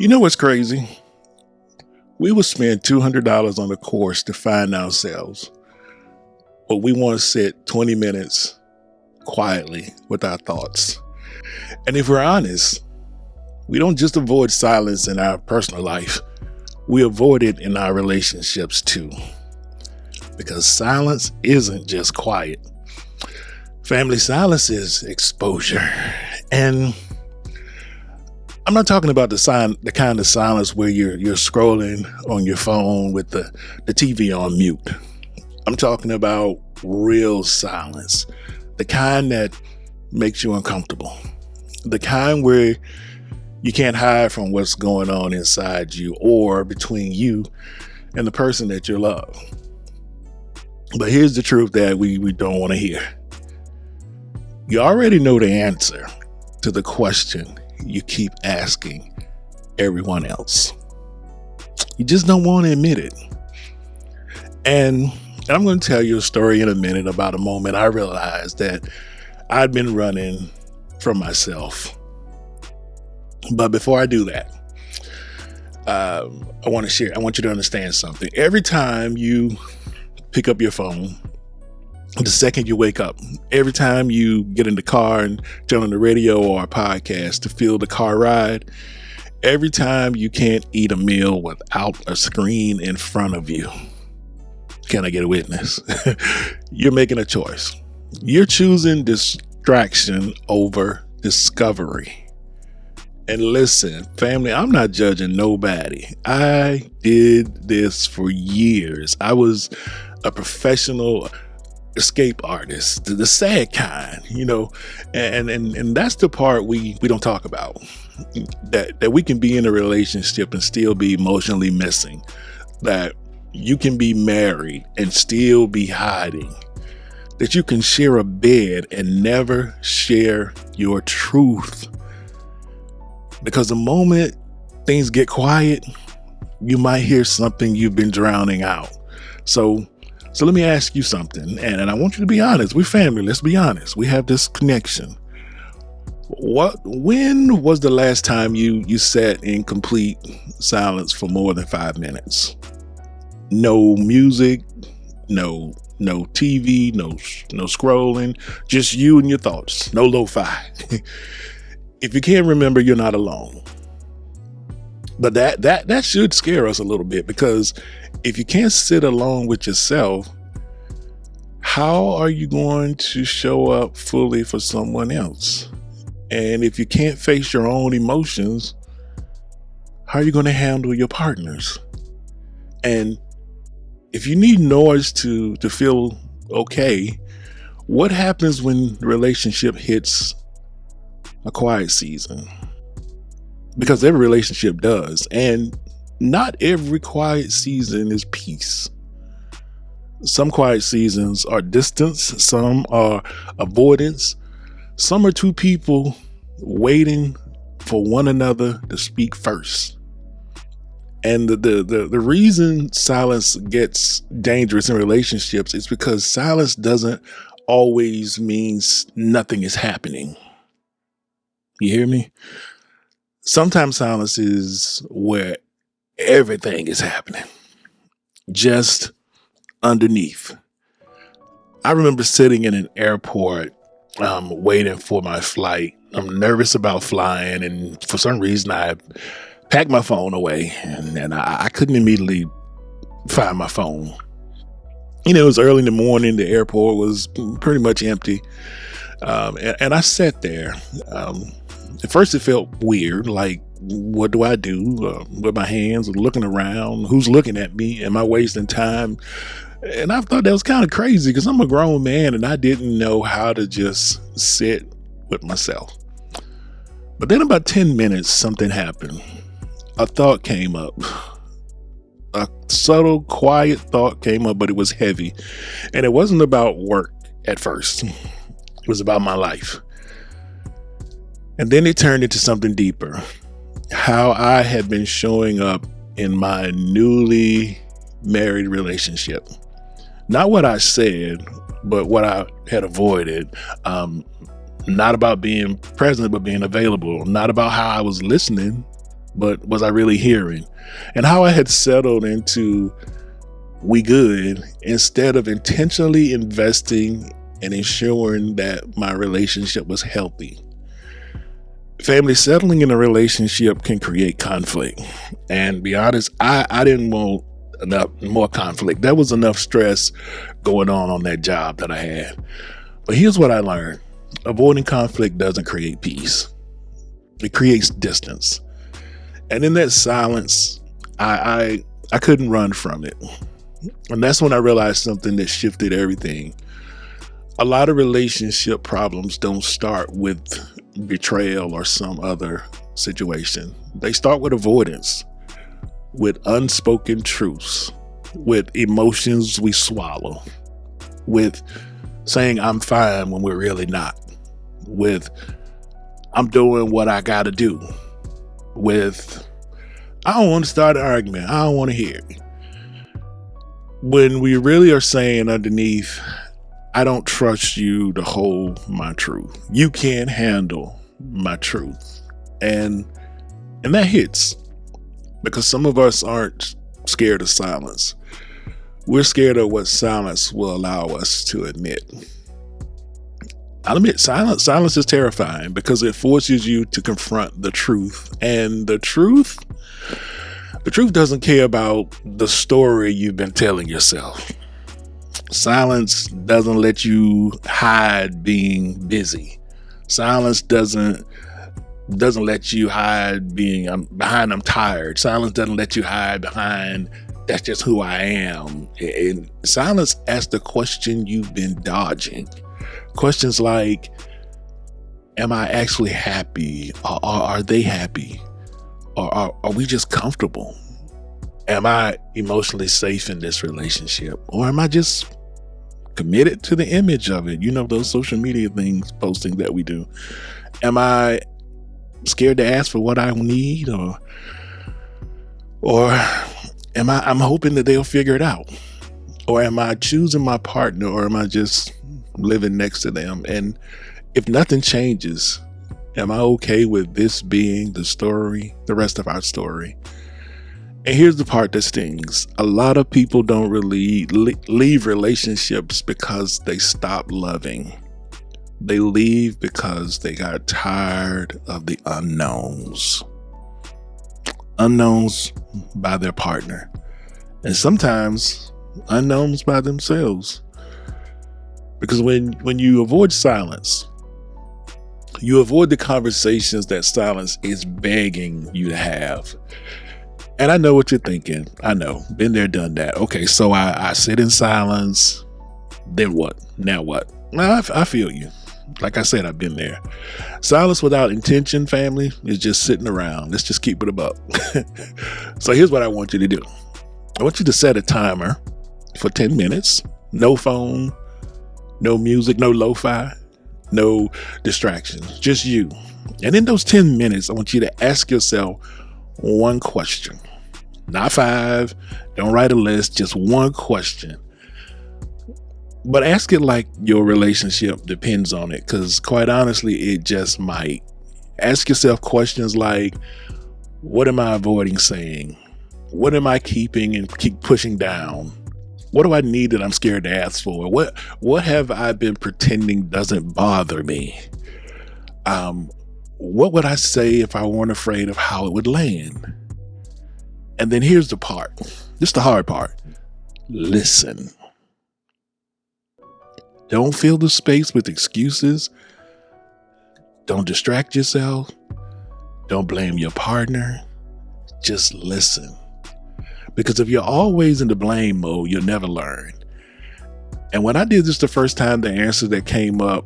You know what's crazy? We would spend $200 on a course to find ourselves, but we want to sit 20 minutes quietly with our thoughts. And if we're honest, we don't just avoid silence in our personal life, we avoid it in our relationships too. Because silence isn't just quiet. Family silence is exposure. And I'm not talking about the kind of silence where you're scrolling on your phone with the TV on mute. I'm talking about real silence, the kind that makes you uncomfortable, the kind where you can't hide from what's going on inside you or between you and the person that you love. But here's the truth that we don't want to hear. You already know the answer to the question you keep asking everyone else. You just don't want to admit it. And I'm going to tell you a story in a minute about a moment I realized that I'd been running from myself. But before I do that, I want you to understand something. Every time you pick up your phone, the second you wake up, every time you get in the car and turn on the radio or a podcast to feel the car ride, every time you can't eat a meal without a screen in front of you, can I get a witness? You're making a choice. You're choosing distraction over discovery. And listen, family, I'm not judging nobody. I did this for years. I was a professional escape artist, the sad kind, and that's the part we don't talk about, that we can be in a relationship and still be emotionally missing, that you can be married and still be hiding, that you can share a bed and never share your truth, because the moment things get quiet, you might hear something you've been drowning out. So let me ask you something, and I want you to be honest. We're family. Let's be honest. We have this connection. When was the last time you sat in complete silence for more than 5 minutes? No music, no TV, no scrolling, just you and your thoughts. No lo-fi. If you can't remember, you're not alone. But that should scare us a little bit, because if you can't sit alone with yourself, how are you going to show up fully for someone else? And if you can't face your own emotions, how are you going to handle your partners? And if you need noise to feel okay, what happens when the relationship hits a quiet season? Because every relationship does. And not every quiet season is peace. Some quiet seasons are distance, some are avoidance, some are two people waiting for one another to speak first. And the reason silence gets dangerous in relationships is because silence doesn't always mean nothing is happening. You hear me? Sometimes silence is where everything is happening, just underneath. I remember sitting in an airport, waiting for my flight. I'm nervous about flying, and for some reason I packed my phone away, and I couldn't immediately find my phone. It was early in the morning. The airport was pretty much empty, and I sat there. At first it felt weird, like, what do I do with my hands, looking around? Who's looking at me? Am I wasting time? And I thought that was kind of crazy, because I'm a grown man and I didn't know how to just sit with myself. But then about 10 minutes, something happened. A thought came up. A subtle, quiet thought came up, but it was heavy. And it wasn't about work at first. It was about my life. And then it turned into something deeper. How I had been showing up in my newly married relationship. Not what I said, but what I had avoided. Not about being present, but being available. Not about how I was listening, but was I really hearing? And how I had settled into we good instead of intentionally investing and ensuring that my relationship was healthy. Family, settling in a relationship can create conflict. And be honest, I didn't want enough more conflict. There was enough stress going on that job that I had. But here's what I learned. Avoiding conflict doesn't create peace. It creates distance. And in that silence, I couldn't run from it. And that's when I realized something that shifted everything. A lot of relationship problems don't start with betrayal or some other situation. They start with avoidance, with unspoken truths, with emotions we swallow, with saying I'm fine when we're really not, with I'm doing what I gotta do, with I don't want to start an argument, I don't want to hear it. When we really are saying underneath, I don't trust you to hold my truth. You can't handle my truth. And that hits, because some of us aren't scared of silence. We're scared of what silence will allow us to admit. I'll admit, silence is terrifying because it forces you to confront the truth. And the truth doesn't care about the story you've been telling yourself. Silence doesn't let you hide being busy. Silence doesn't let you hide being I'm tired. Silence doesn't let you hide behind that's just who I am. And silence asks the question you've been dodging. Questions like, am I actually happy? Or are they happy? Or are we just comfortable? Am I emotionally safe in this relationship? Or am I just committed to the image of it? You know, those social media things, posting that we do. Am I scared to ask for what I need? Or I'm hoping that they'll figure it out? Or am I choosing my partner, or am I just living next to them? And if nothing changes, am I okay with this being the story, the rest of our story? And here's the part that stings. A lot of people don't really leave relationships because they stop loving. They leave because they got tired of the unknowns. Unknowns by their partner. And sometimes unknowns by themselves. Because when you avoid silence, you avoid the conversations that silence is begging you to have. And I know what you're thinking. I know. Been there, done that. Okay, so I sit in silence. Then what? Now what? I feel you. Like I said, I've been there. Silence without intention, family, is just sitting around. Let's just keep it above. So here's what I want you to do. I want you to set a timer for 10 minutes. No phone, no music, no lo-fi, no distractions. Just you. And in those 10 minutes, I want you to ask yourself one question. Not 5. Don't write a list. Just one question. But ask it like your relationship depends on it, because quite honestly, it just might. Ask yourself questions like, what am I avoiding saying? What am I keeping and keep pushing down? What do I need that I'm scared to ask for? What have I been pretending doesn't bother me? What would I say if I weren't afraid of how it would land? And then here's the part. This is the hard part. Listen. Don't fill the space with excuses. Don't distract yourself. Don't blame your partner. Just listen. Because if you're always in the blame mode, you'll never learn. And when I did this the first time, the answer that came up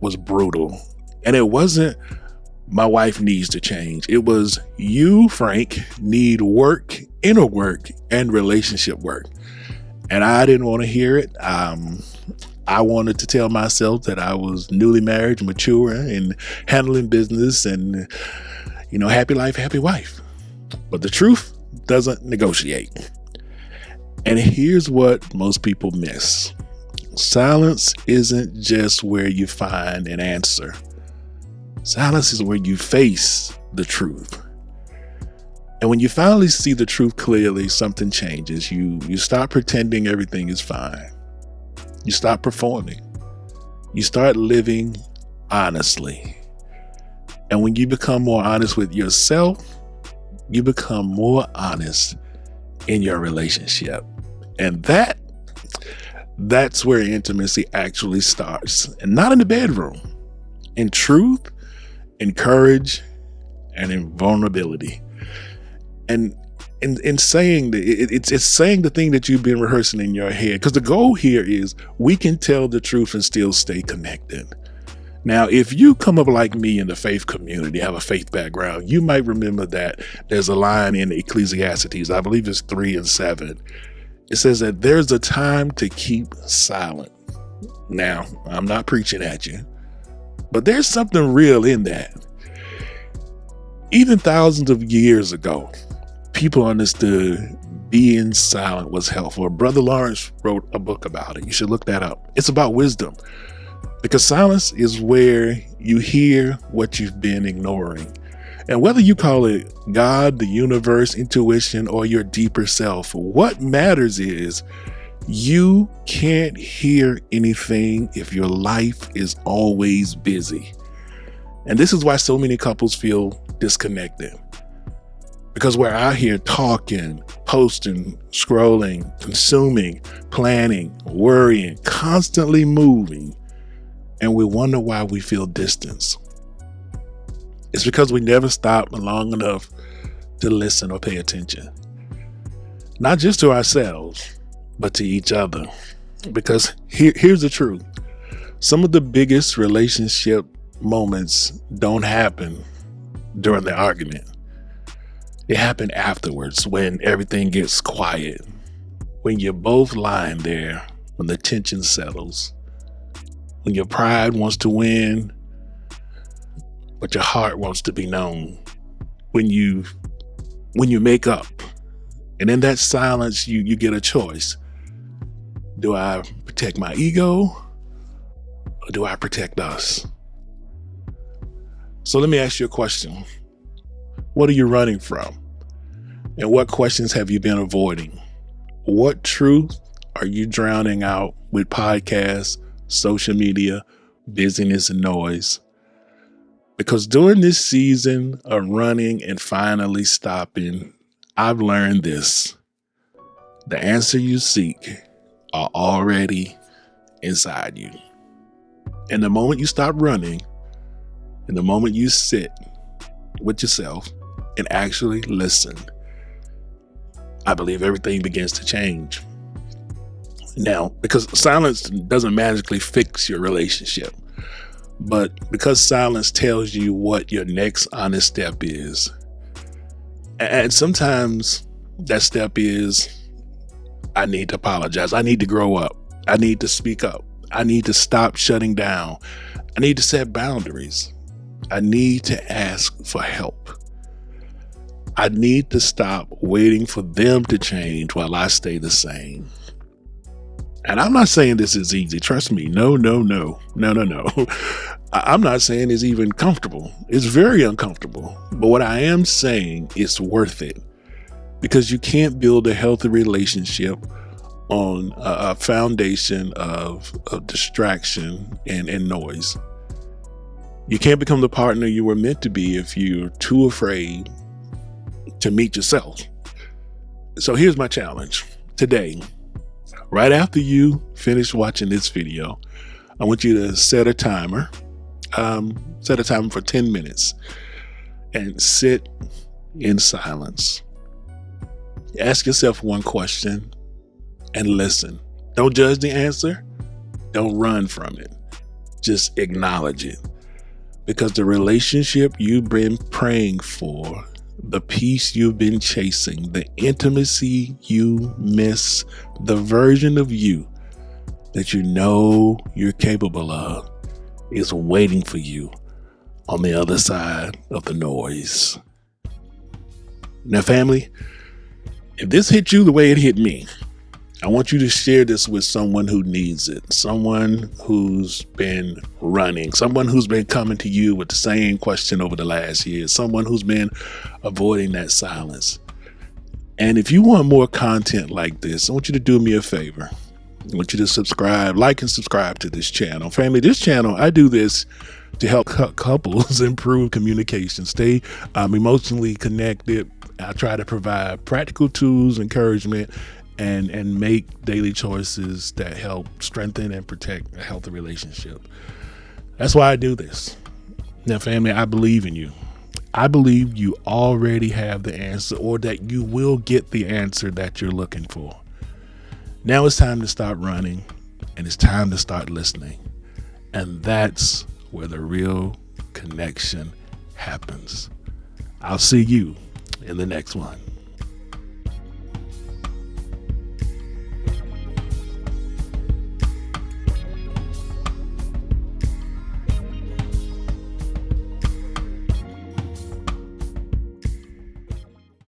was brutal. And it wasn't, my wife needs to change. It was, you, Frank, need work, inner work, and relationship work. And I didn't want to hear it. I wanted to tell myself that I was newly married, mature, and handling business, and, happy life, happy wife. But the truth doesn't negotiate. And here's what most people miss. Silence isn't just where you find an answer. Silence is where you face the truth. And when you finally see the truth clearly, something changes. You stop pretending everything is fine. You stop performing. You start living honestly. And when you become more honest with yourself, you become more honest in your relationship. And that's where intimacy actually starts. And not in the bedroom. In truth, in courage, and in vulnerability. And in saying that, it's saying the thing that you've been rehearsing in your head. Because the goal here is we can tell the truth and still stay connected. Now, if you come up like me in the faith community, have a faith background, you might remember that there's a line in Ecclesiastes, I believe it's 3:7. It says that there's a time to keep silent. Now, I'm not preaching at you, but there's something real in that. Even thousands of years ago, people understood being silent was helpful. Brother Lawrence wrote a book about it. You should look that up. It's about wisdom. Because silence is where you hear what you've been ignoring. And whether you call it God, the universe, intuition, or your deeper self, what matters is you can't hear anything if your life is always busy. And this is why so many couples feel disconnected. Because we're out here talking, posting, scrolling, consuming, planning, worrying, constantly moving. And we wonder why we feel distance. It's because we never stop long enough to listen or pay attention. Not just to ourselves, but to each other. Because here's the truth. Some of the biggest relationship moments don't happen during the argument. They happen afterwards when everything gets quiet. When you're both lying there, when the tension settles. When your pride wants to win, but your heart wants to be known. When you make up, and in that silence, you get a choice. Do I protect my ego, or do I protect us? So let me ask you a question. What are you running from? And what questions have you been avoiding? What truth are you drowning out with podcasts, social media, busyness, and noise? Because during this season of running and finally stopping, I've learned this. The answer you seek are already inside you. And the moment you stop running, and the moment you sit with yourself and actually listen, I believe everything begins to change. Now, because silence doesn't magically fix your relationship, but because silence tells you what your next honest step is. And sometimes that step is, I need to apologize. I need to grow up. I need to speak up. I need to stop shutting down. I need to set boundaries. I need to ask for help. I need to stop waiting for them to change while I stay the same. And I'm not saying this is easy. Trust me. No. I'm not saying it's even comfortable. It's very uncomfortable. But what I am saying is worth it. Because you can't build a healthy relationship on a foundation of distraction and noise. You can't become the partner you were meant to be if you're too afraid to meet yourself. So here's my challenge today. Right after you finish watching this video, I want you to set a timer. Set a timer for 10 minutes and sit in silence. Ask yourself one question and listen. Don't judge the answer. Don't run from it. Just acknowledge it. Because the relationship you've been praying for, the peace you've been chasing, the intimacy you miss, the version of you that you know you're capable of is waiting for you on the other side of the noise. Now, family, if this hit you the way it hit me, I want you to share this with someone who needs it, someone who's been running, someone who's been coming to you with the same question over the last year, someone who's been avoiding that silence. And if you want more content like this, I want you to do me a favor. I want you to subscribe, like and subscribe to this channel. Family, this channel, I do this to help couples improve communication, stay emotionally connected. I try to provide practical tools, encouragement, and make daily choices that help strengthen and protect a healthy relationship. That's why I do this. Now, family, I believe in you. I believe you already have the answer, or that you will get the answer that you're looking for. Now it's time to stop running, and it's time to start listening. And that's where the real connection happens. I'll see you in the next one.